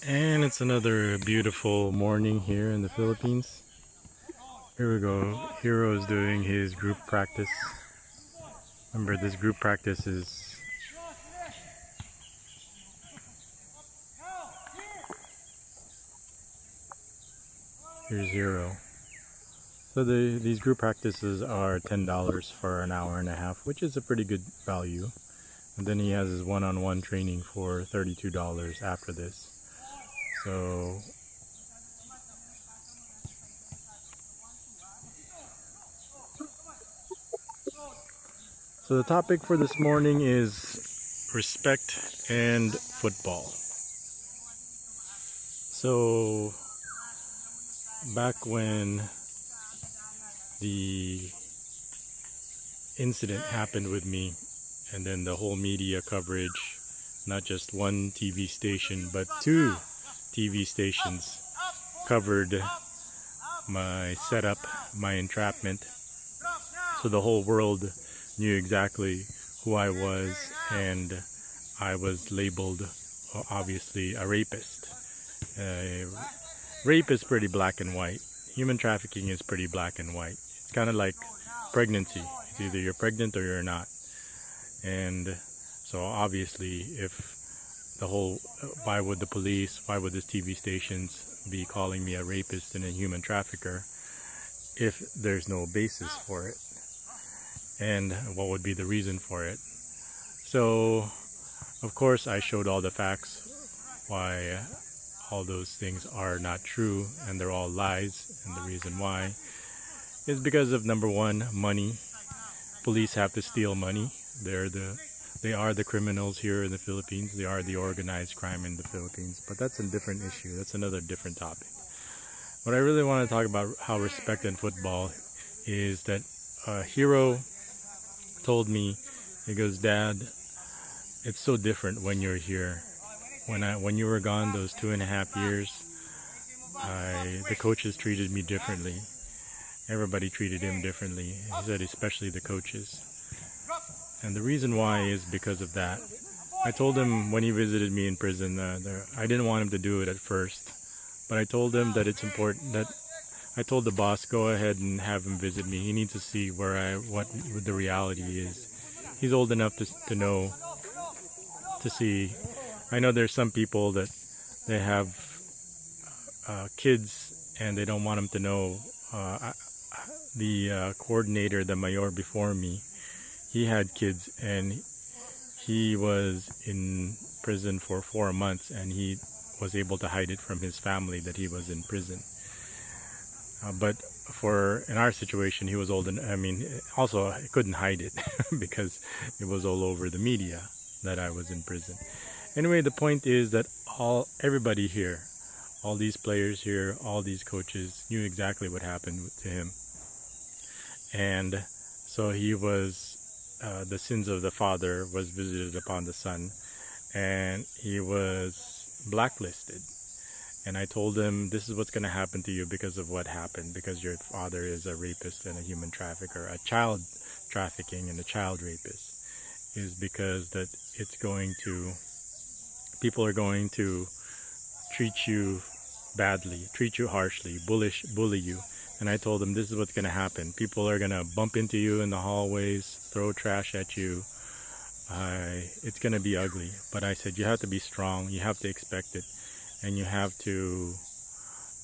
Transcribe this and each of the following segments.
And it's another beautiful morning here in the Philippines. Here we go. Hero is doing his group practice. Remember, this group practice is here's Hero. So these group practices are $10 for an hour and a half, which is a pretty good value. And then he has his one-on-one training for $32 after this. So the topic for this morning is respect and football. So back when the incident happened with me, and then the whole media coverage, not just one TV station but two TV stations covered my setup, my entrapment, so the whole world knew exactly who I was, and I was labeled, obviously, a rapist. Rape is pretty black and white. Human trafficking is pretty black and white. It's kind of like pregnancy. It's either you're pregnant or you're not. And so obviously, if the whole, why would the police, why would these TV stations be calling me a rapist and a human trafficker if there's no basis for it? And what would be the reason for it? So of course I showed all the facts why all those things are not true and they're all lies, and the reason why is because of, number one, money. Police have to steal money. They are the criminals here in the Philippines. They are the organized crime in the Philippines. But that's a different issue. That's another different topic. What I really want to talk about, how respect in football, is that Hero told me, he goes, "Dad, it's so different when you're here. When you were gone those 2.5 years, the coaches treated me differently. Everybody treated him differently." He said, especially the coaches. And the reason why is because of that. I told him when he visited me in prison, I didn't want him to do it at first, but I told him that it's important that I told the boss, go ahead and have him visit me. He needs to see what the reality is. He's old enough to know, to see. I know there's some people that they have kids and they don't want them to know. The coordinator, the mayor before me, he had kids and he was in prison for 4 months, and he was able to hide it from his family that he was in prison. But in our situation, he was old, and also I couldn't hide it because it was all over the media that I was in prison. Anyway, the point is that everybody here, all these players here, all these coaches knew exactly what happened to him. And so he was, the sins of the father was visited upon the son, and he was blacklisted. And I told him, this is what's going to happen to you because of what happened, because your father is a rapist and a human trafficker, a child trafficking and a child rapist, is because that people are going to treat you badly, treat you harshly, bully you. And I told him, this is what's going to happen. People are going to bump into you in the hallways, throw trash at you. It's going to be ugly. But I said, you have to be strong. You have to expect it. And you have to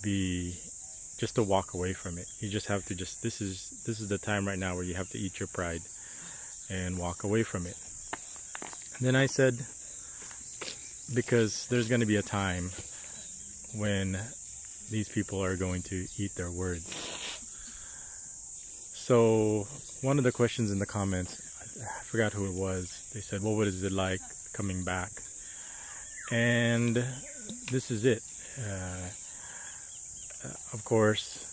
to walk away from it. You just have to this is the time right now where you have to eat your pride and walk away from it. And then I said, because there's going to be a time when these people are going to eat their words. So one of the questions in the comments, I forgot who it was, they said, what is it like coming back? And this is it. Of course,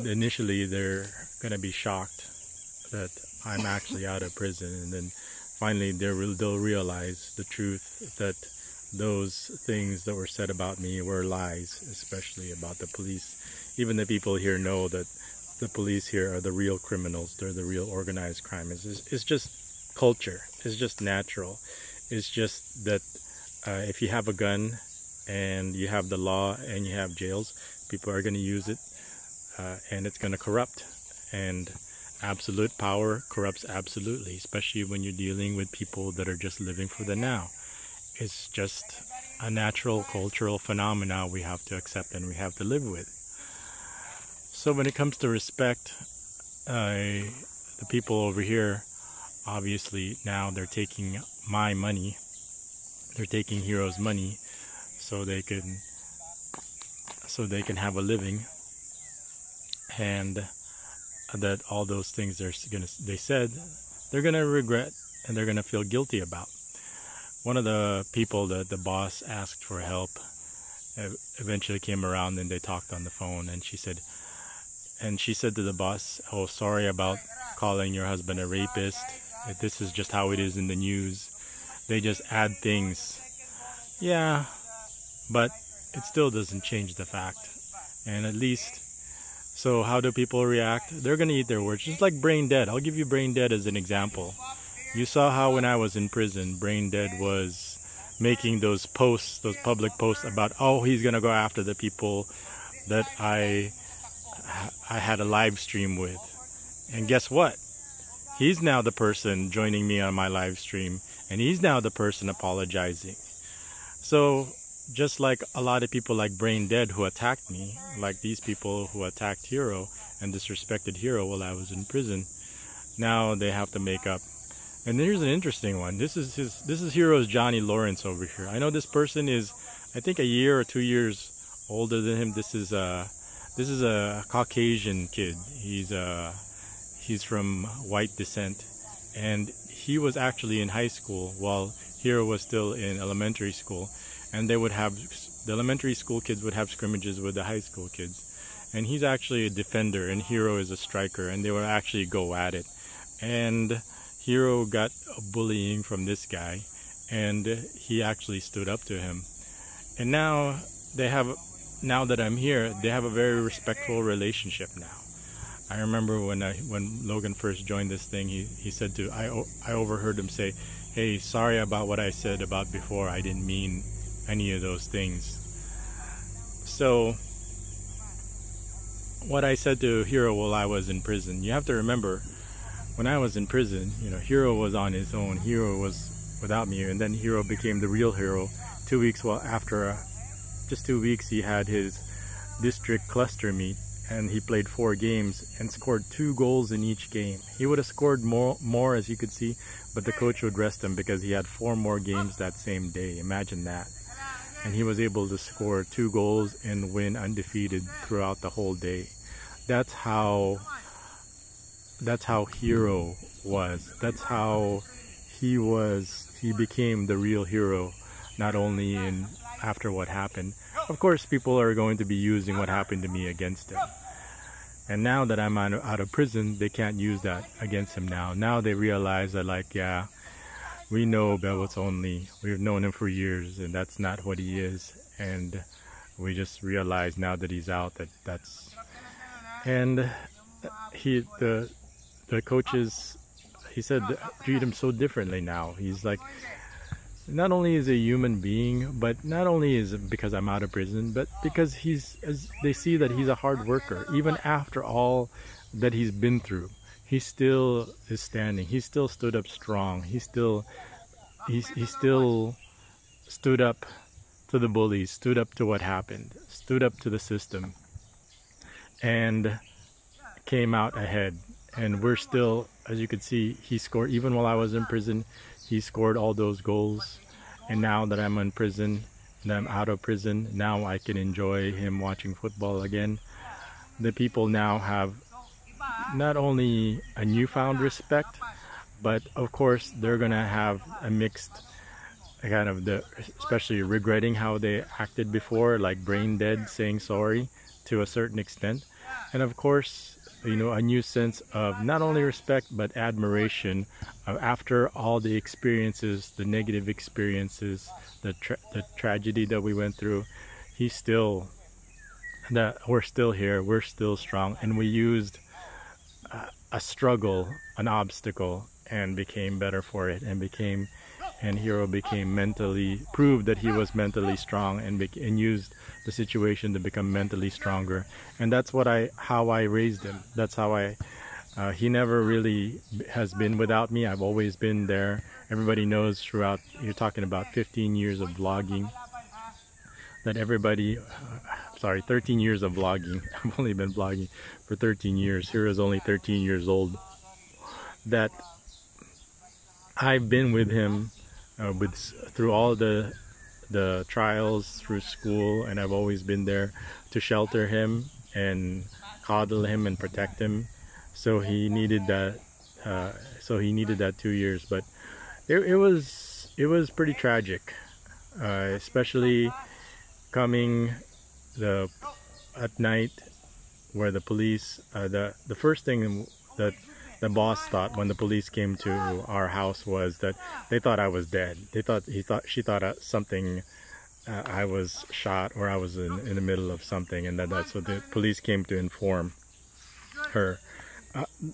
initially they're going to be shocked that I'm actually out of prison, and then finally they'll realize the truth, that those things that were said about me were lies, especially about the police. Even the people here know that the police here are the real criminals. They're the real organized crime. It's just culture. It's just natural. It's just that if you have a gun, and you have the law and you have jails, people are going to use it, and it's going to corrupt. And absolute power corrupts absolutely, especially when you're dealing with people that are just living for the now. It's just a natural cultural phenomena we have to accept and we have to live with. So when it comes to respect, the people over here, obviously now they're taking my money, they're taking Hero's money, so they can have a living, and that all those things they said they're gonna regret and they're gonna feel guilty about. One of the people that the boss asked for help eventually came around and they talked on the phone, and she said to the boss, "Oh, sorry about calling your husband a rapist. This is just how it is in the news. They just add things." Yeah, but it still doesn't change the fact. And at least, so how do people react? They're gonna eat their words, just like Brain Dead. I'll give you Brain Dead as an example. You saw how when I was in prison, Brain Dead was making those posts, those public posts about, oh, he's gonna go after the people that I had a live stream with. And guess what? He's now the person joining me on my live stream, and he's now the person apologizing. So just like a lot of people like Brain Dead who attacked me, like these people who attacked Hero and disrespected Hero while I was in prison, now they have to make up. And here's an interesting one. This is Hero's Johnny Lawrence over here. I know this person is, I think, a year or 2 years older than him. This is a Caucasian kid. He's from white descent, and he was actually in high school while Hero was still in elementary school, and the elementary school kids would have scrimmages with the high school kids, and he's actually a defender and Hero is a striker, and they would actually go at it. And Hero got bullying from this guy, and he actually stood up to him. And now that I'm here, they have a very respectful relationship now. I remember when Logan first joined this thing, he said I overheard him say, "Hey, sorry about what I said about before. I didn't mean any of those things." So what I said to Hero while I was in prison, you have to remember, when I was in prison, Hero was on his own. Hero was without me, and then Hero became the real Hero. 2 weeks after just 2 weeks, he had his district cluster meet, and he played 4 games and scored 2 goals in each game. He would have scored more, as you could see, but the coach would rest him because he had 4 more games that same day. Imagine that. And he was able to score 2 goals and win undefeated throughout the whole day. That's how Hero was. That's how he became the real Hero, not only after what happened. Of course, people are going to be using what happened to me against him. And now that I'm out of prison, they can't use that against him now. Now they realize that, like, yeah, we know Belwitz only. We've known him for years, and that's not what he is. And we just realize now that he's out that's... And the coaches, he said, treat him so differently now. He's like, not only is a human being, but not only is it because I'm out of prison, but because they see that he's a hard worker. Even after all that he's been through, he still is standing. He still stood up strong. He still stood up to the bullies, stood up to what happened, stood up to the system, and came out ahead. And we're still, as you can see, he scored, even while I was in prison, he scored all those goals. And now that I'm in prison, and I'm out of prison, now I can enjoy him watching football again. The people now have not only a newfound respect, but of course they're gonna have a mixed kind of, especially regretting how they acted before, like Brain Dead saying sorry to a certain extent. And of course, a new sense of not only respect but admiration after all the experiences, the negative experiences, the tragedy that we went through. We're still here, we're still strong, and we used a struggle, an obstacle, and became better for it, and became and Hero proved that he was mentally strong, and used the situation to become mentally stronger. And that's how I raised him. That's how he never really has been without me. I've always been there. Everybody knows throughout, you're talking about 15 years of vlogging, that everybody, sorry, 13 years of vlogging. I've only been vlogging for 13 years. Hero's only 13 years old. That I've been with him through all the trials, through school, and I've always been there to shelter him and coddle him and protect him. So he needed that. That 2 years, but it was pretty tragic, especially coming at night, where the police, the first thing that the boss thought when the police came to our house was that they thought I was dead. She thought something, I was shot, or I was in the middle of something, and that's what the police came to inform her.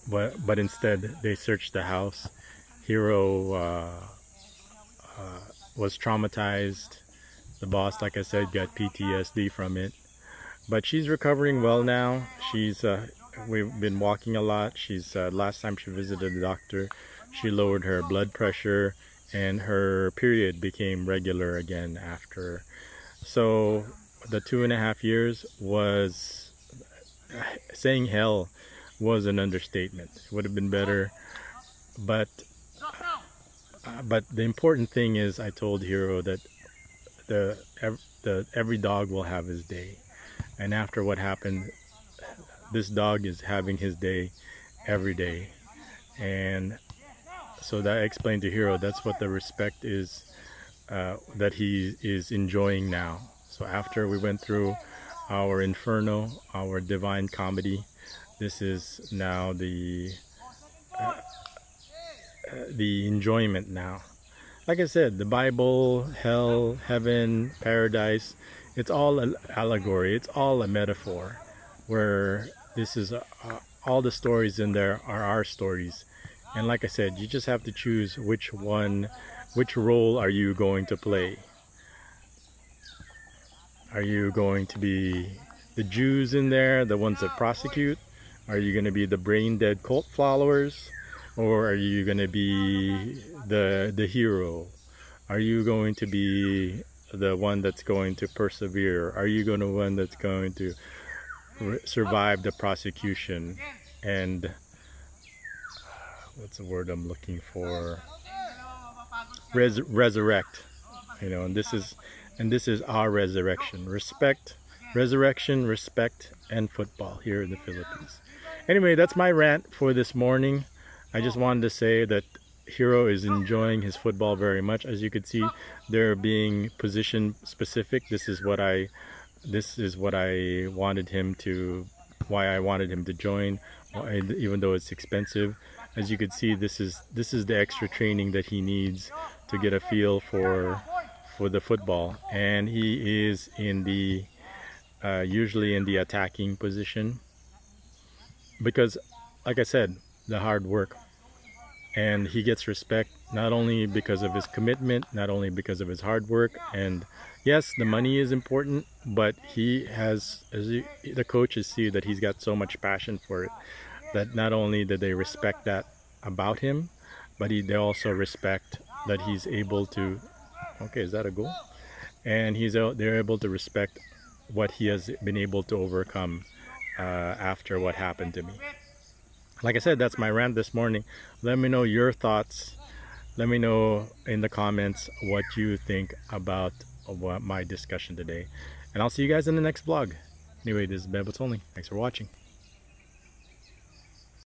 But instead they searched the house. Hero was traumatized. The boss, like I said, got PTSD from it, but she's recovering well now. We've been walking a lot. Last time she visited the doctor, she lowered her blood pressure, and her period became regular again after. So the 2.5 years was, saying hell was an understatement. It would have been better, but the important thing is, I told Hero that every dog will have his day, and after what happened, this dog is having his day every day. And so that I explained to Hero that's what the respect is, that he is enjoying now. So after we went through our inferno, our divine comedy, this is now the enjoyment now. Like I said, the Bible, hell, heaven, paradise, it's all an allegory. It's all a metaphor, where this is all the stories in there are our stories. And like I said, you just have to choose which role are you going to play. Are you going to be the Jews in there, the ones that prosecute? Are you going to be the brain dead cult followers? Or are you going to be the hero? Are you going to be the one that's going to persevere? Are you going to one that's going to survive the prosecution and what's the word I'm looking for? Resurrect. You know, and this is our resurrection. Respect, resurrection, respect, and football here in the Philippines. Anyway, that's my rant for this morning. I just wanted to say that Hero is enjoying his football very much. As you could see, they're being position specific. This is what I wanted him to, why I wanted him to join, even though it's expensive. As you could see, this is the extra training that he needs to get a feel for the football, and he is in the usually in the attacking position, because like I said, the hard work, and he gets respect not only because of his commitment, not only because of his hard work, and yes, the money is important, but he has, the coaches see that he's got so much passion for it, that not only do they respect that about him, but they also respect that he's able to, okay, is that a goal? And they're able to respect what he has been able to overcome after what happened to me. Like I said, that's my rant this morning. Let me know your thoughts. Let me know in the comments what you think about my discussion today. And I'll see you guys in the next vlog. Anyway, this is Ben Batolni. Thanks for watching.